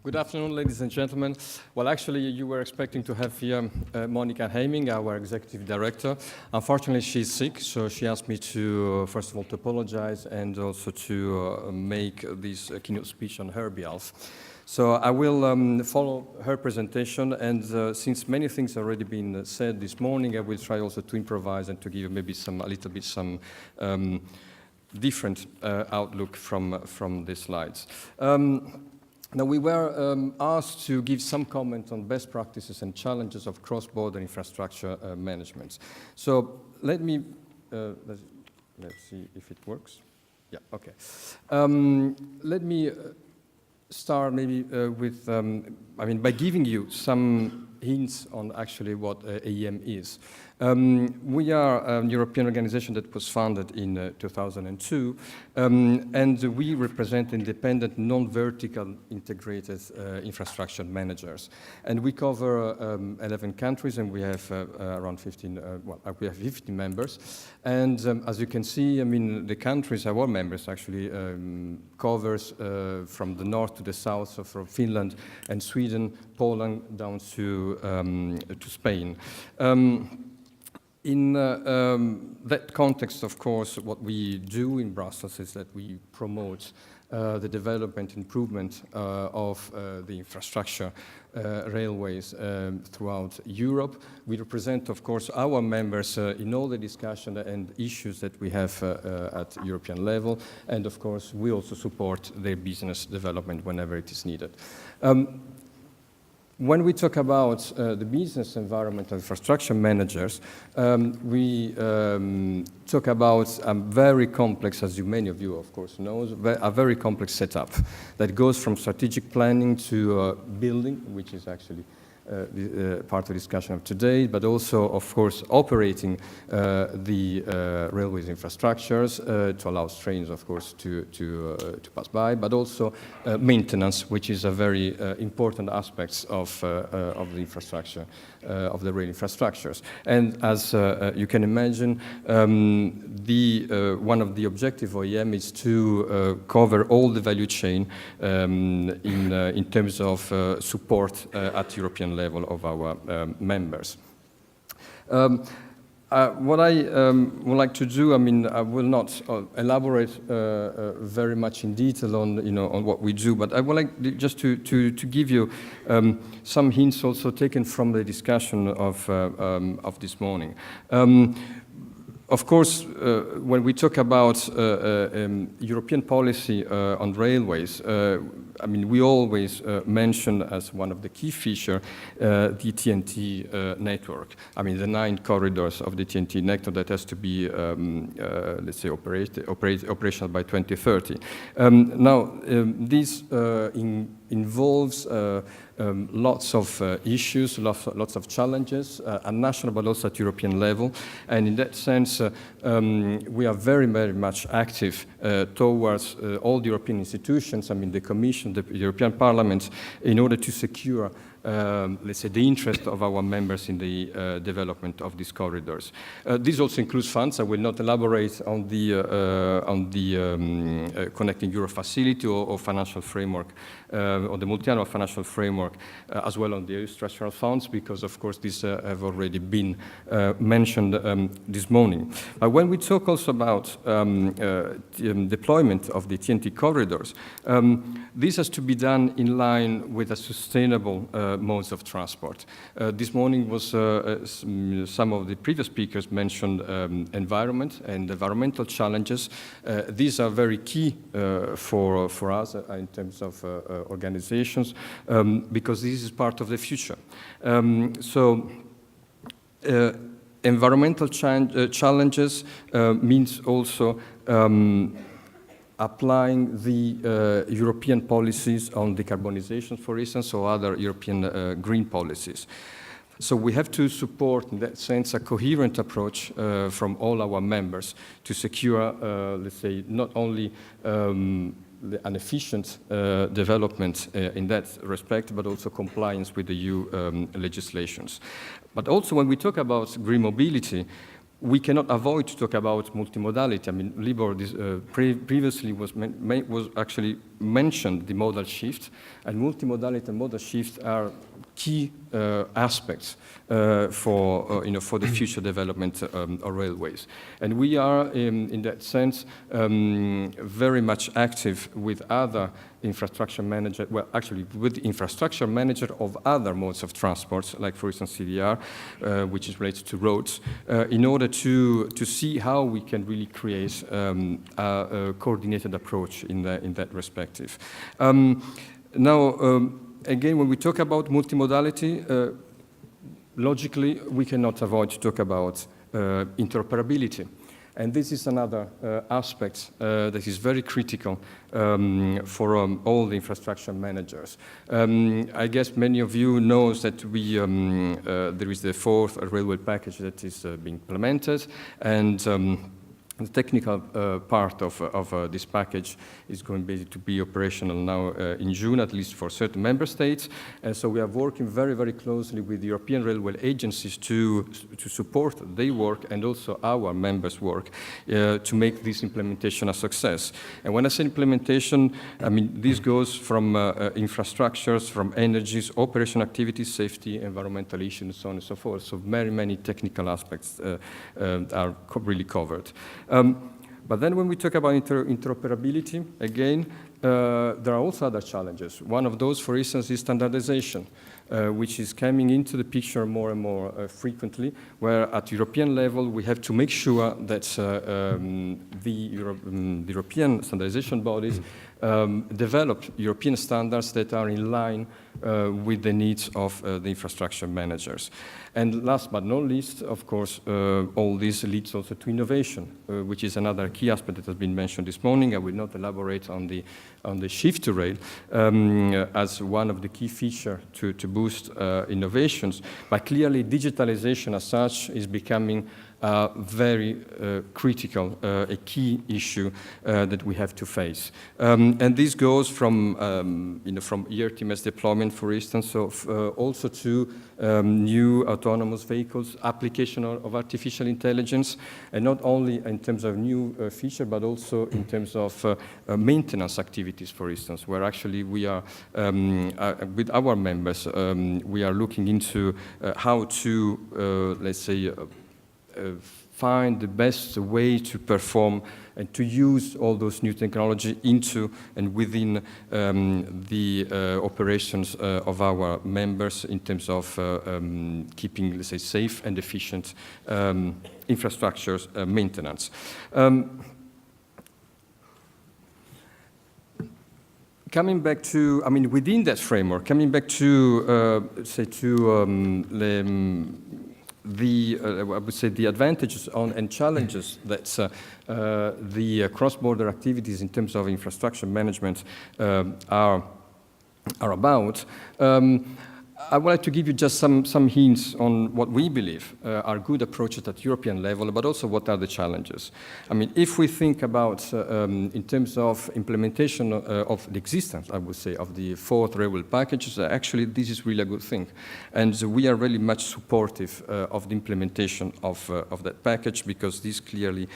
Good afternoon, ladies and gentlemen. Well, actually, you were expecting to have here Monica Heiming, our executive director. Unfortunately, she's sick, so she asked me to, first of all, to apologize and also to make this keynote speech on her behalf. So I will follow her presentation, and since many things have already been said this morning, I will try also to improvise and to give maybe a little bit different outlook from the slides. Now, we were asked to give some comment on best practices and challenges of cross-border infrastructure management. So let me, let's see if it works. Yeah, okay. Let me start maybe with, by giving you some hints on actually what AEM is. We are a European organization that was founded in 2002, and we represent independent, non-vertical integrated infrastructure managers. And we cover 11 countries, and we have around 15, we have 50 members. And as you can see, the countries, our members actually covers from the north to the south, so from Finland and Sweden, Poland, down to Spain. In that context, of course, what we do in Brussels is that we promote the development, improvement of the infrastructure, railways throughout Europe. We represent, of course, our members in all the discussion and issues that we have at European level. And, of course, we also support their business development whenever it is needed. When we talk about the business environment and infrastructure managers, we talk about a very complex, as many of you, of course, know, a very complex setup that goes from strategic planning to building, which is actually part of the discussion of today, but also, of course, operating the railways infrastructures to allow trains, of course, to pass by, but also maintenance, which is a very important aspect of the infrastructure, of the rail infrastructures. And as you can imagine, one of the objectives of AEM is to cover all the value chain in terms of support at European level of our members. What I would like to do, I will not elaborate very much in detail on what we do, but I would like just to give you some hints also taken from the discussion of this morning. Of course, when we talk about European policy on railways, we always mention as one of the key features the TNT network. The 9 corridors of the TNT network that has to be, let's say, operational by 2030. Now, this involves lots of issues, lots of challenges at national but also at European level. And in that sense, we are very, very much active towards all the European institutions, the Commission, the European Parliament, in order to secure let's say, the interest of our members in the development of these corridors. This also includes funds. I will not elaborate on the Connecting Europe facility or financial framework, or the multi-annual financial framework, as well on the structural funds, because, of course, these have already been mentioned this morning. When we talk also about deployment of the TNT corridors, this has to be done in line with a sustainable modes of transport. This morning was some of the previous speakers mentioned environment and environmental challenges. These are very key for us in terms of organizations, because this is part of the future. Environmental challenges means also applying the European policies on decarbonization, for instance, or other European green policies. So we have to support, in that sense, a coherent approach from all our members to secure, let's say, not only an efficient development in that respect, but also compliance with the EU legislations. But also when we talk about green mobility, we cannot avoid to talk about multimodality. I mean, Libor previously was actually mentioned the modal shift, and multimodality and modal shift are key aspects for the future development of railways. And we are, in that sense, very much active with other infrastructure manager, well, actually with the infrastructure manager of other modes of transport, like for instance CDR, which is related to roads, in order to see how we can really create a coordinated approach in that perspective. Now, again, when we talk about multimodality, logically, we cannot avoid to talk about interoperability. And this is another aspect that is very critical for all the infrastructure managers. I guess many of you know that there is the fourth railway package that is being implemented, and the technical part of this package is going basically to be operational now in June, at least for certain member states. And so we are working very, very closely with the European railway agencies to support their work and also our members' work to make this implementation a success. And when I say implementation, I mean this goes from infrastructures, from energies, operation activities, safety, environmental issues, and so on and so forth. So very many technical aspects are really covered. But then when we talk about interoperability, again, there are also other challenges. One of those, for instance, is standardization, which is coming into the picture more and more frequently, where at European level we have to make sure that the European standardization bodies develop European standards that are in line with the needs of the infrastructure managers. And last but not least, of course, all this leads also to innovation, which is another key aspect that has been mentioned this morning. I will not elaborate on the shift to rail as one of the key features to boost innovations, but clearly digitalization as such is becoming very critical, a key issue that we have to face. And this goes from ERTMS deployment, for instance, so also to new autonomous vehicles, application of artificial intelligence, and not only in terms of new feature, but also in terms of maintenance activities, for instance, where actually we are, with our members, we are looking into how to, let's say, find the best way to perform and to use all those new technology into and within the operations of our members in terms of keeping, let's say, safe and efficient infrastructures maintenance. Coming back to, I mean, within that framework, coming back to, say, to I would say the advantages and challenges that the cross-border activities in terms of infrastructure management are about. I would like to give you just some hints on what we believe are good approaches at European level, but also what are the challenges. I mean, if we think about, in terms of implementation of the existence, I would say, of the fourth railway packages, actually this is really a good thing. And we are really much supportive of the implementation of that package, because this clearly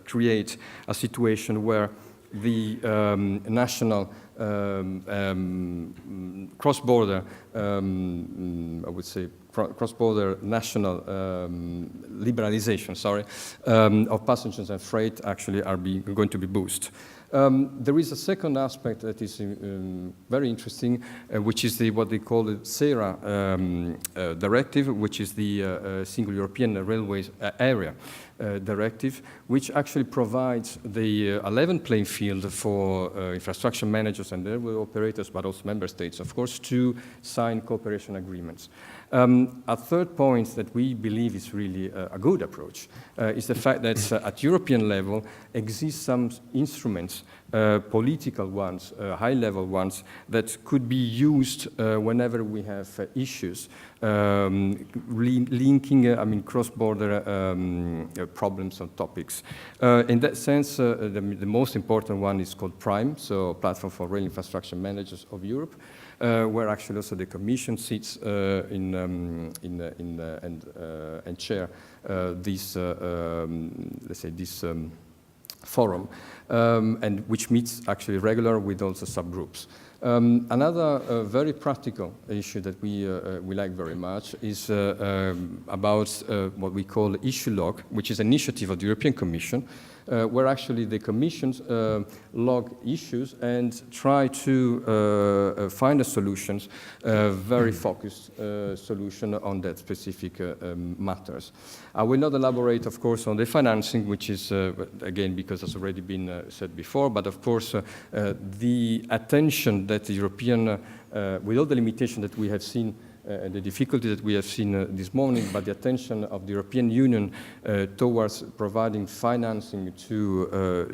creates a situation where the national cross-border, I would say, cross-border national liberalization, of passengers and freight actually are going to be boosted. There is a second aspect that is very interesting, which is what they call the SERA directive, which is the Single European Railways Area directive, which actually provides the a level playing field for infrastructure managers and railway operators, but also member states, of course, to sign cooperation agreements. A third point that we believe is really a good approach is the fact that at European level exist some instruments, political ones, high-level ones, that could be used whenever we have issues linking, I mean, cross-border problems and topics. In that sense, the most important one is called PRIME, so Platform for Rail Infrastructure Managers of Europe. where actually also the Commission sits and chair this, let's say, this forum, and which meets actually regular with also subgroups. Another very practical issue that we like very much is about what we call issue log, which is an initiative of the European Commission, where actually the Commissions log issues and try to find a solutions, very focused solution on that specific matters. I will not elaborate, of course, on the financing, which is, again, because it's already been said before, but of course, the attention that the European, with all the limitations that we have seen, the difficulty that we have seen this morning, but the attention of the European Union towards providing financing to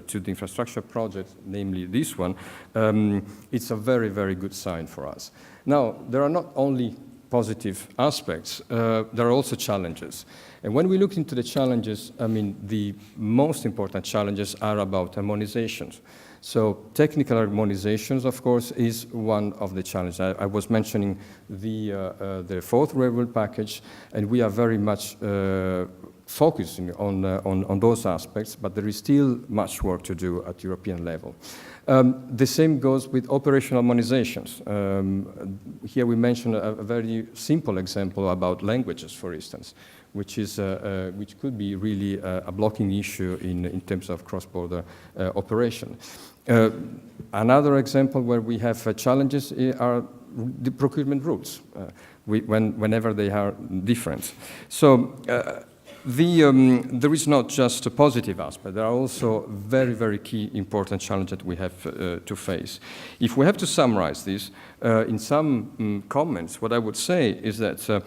the infrastructure project, namely this one, it's a very, very good sign for us. Now, there are not only positive aspects, there are also challenges. And when we look into the challenges, I mean, the most important challenges are about harmonizations. So technical harmonizations, of course, is one of the challenges. I was mentioning the fourth railway package, and we are very much focusing on those aspects, but there is still much work to do at European level. The same goes with operational harmonizations. Here we mention a very simple example about languages, for instance, which could be really a blocking issue in terms of cross-border operation. Another example where we have challenges are the procurement rules, whenever they are different. So there is not just a positive aspect. There are also very, very key important challenges that we have to face. If we have to summarize this in some comments, what I would say is that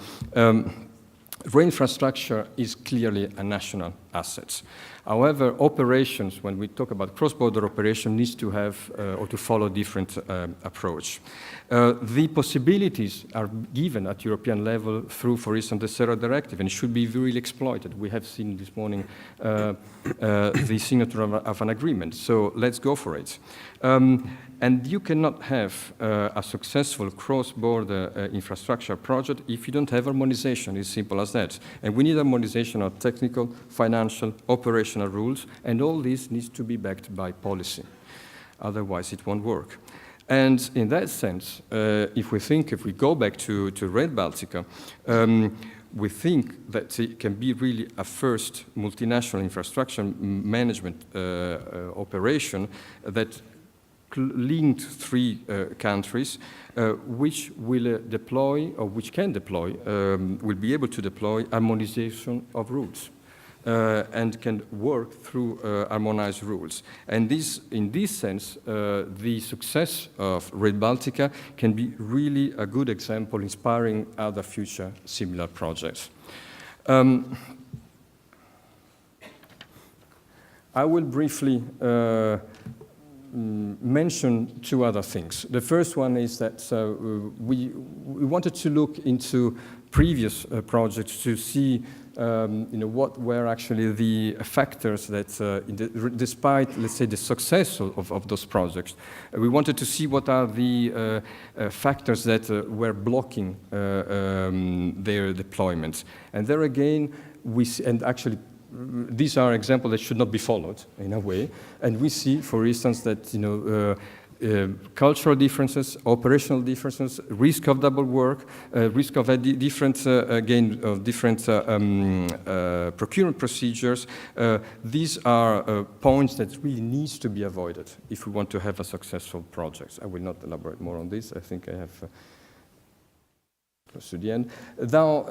rail infrastructure is clearly a national asset. However, operations, when we talk about cross-border operation, needs to have or to follow different approach. The possibilities are given at European level through, for instance, the CERA directive, and should be really exploited. We have seen this morning the signature of an agreement, so let's go for it. And you cannot have a successful cross-border infrastructure project if you don't have harmonization. It's simple as that. And we need harmonization of technical, financial, operational rules, and all this needs to be backed by policy. Otherwise, it won't work. And in that sense, if we go back to Rail Baltica, we think that it can be really a first multinational infrastructure management operation that linked three countries, which will deploy, or which can deploy, will be able to deploy harmonization of rules and can work through harmonized rules. And in this sense, the success of Rail Baltica can be really a good example, inspiring other future similar projects. I will briefly mention two other things. The first one is that we wanted to look into previous projects to see what were actually the factors that, despite, let's say, the success of those projects, we wanted to see what are the factors that were blocking their deployment. And there again, we see, and actually these are examples that should not be followed in a way. And we see, for instance, that cultural differences, operational differences, risk of double work, risk of different procurement procedures. These are points that really needs to be avoided if we want to have a successful project. I will not elaborate more on this. I think I have close to the end. Now,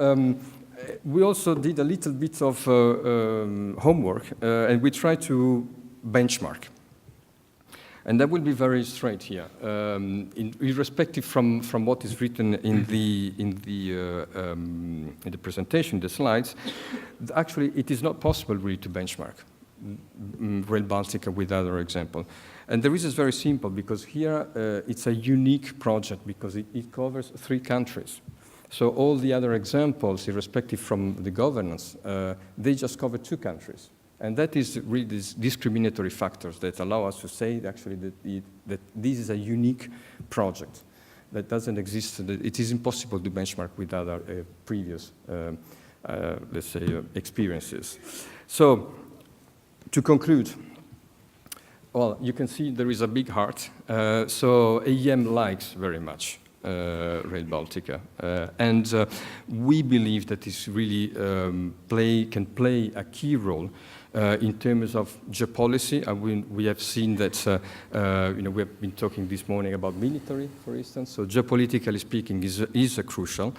we also did a little bit of homework, and we tried to benchmark. And that will be very straight here, irrespective from what is written in the presentation, the slides. Actually, it is not possible really to benchmark Rail Baltica with other example. And the reason is very simple, because here it's a unique project because it covers 3 countries. So all the other examples, irrespective from the governance, they just cover 2 countries. And that is really these discriminatory factors that allow us to say actually that this is a unique project. that doesn't exist. It is impossible to benchmark with other previous, let's say, experiences. So, to conclude, well, you can see there is a big heart. So AEM likes very much Rail Baltica, and we believe that this really can play a key role in terms of geopolicy. We have seen that, we have been talking this morning about military, for instance, so geopolitically speaking is crucial.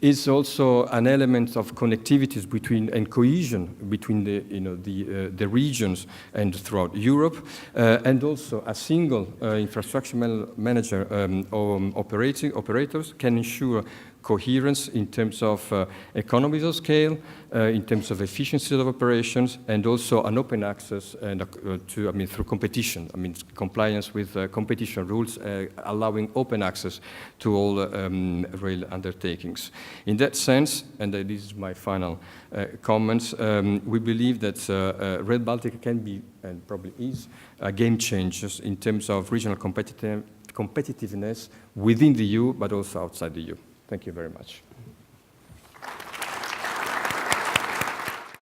It's also an element of connectivities between and cohesion between the regions and throughout Europe, and also a single infrastructure manager operators can ensure coherence in terms of economies of scale, in terms of efficiency of operations, and also an open access and through competition. Compliance with competition rules, allowing open access to all rail undertakings. In that sense, and this is my final comments, we believe that Rail Baltica can be, and probably is, a game changer in terms of regional competitiveness within the EU, but also outside the EU. Thank you very much.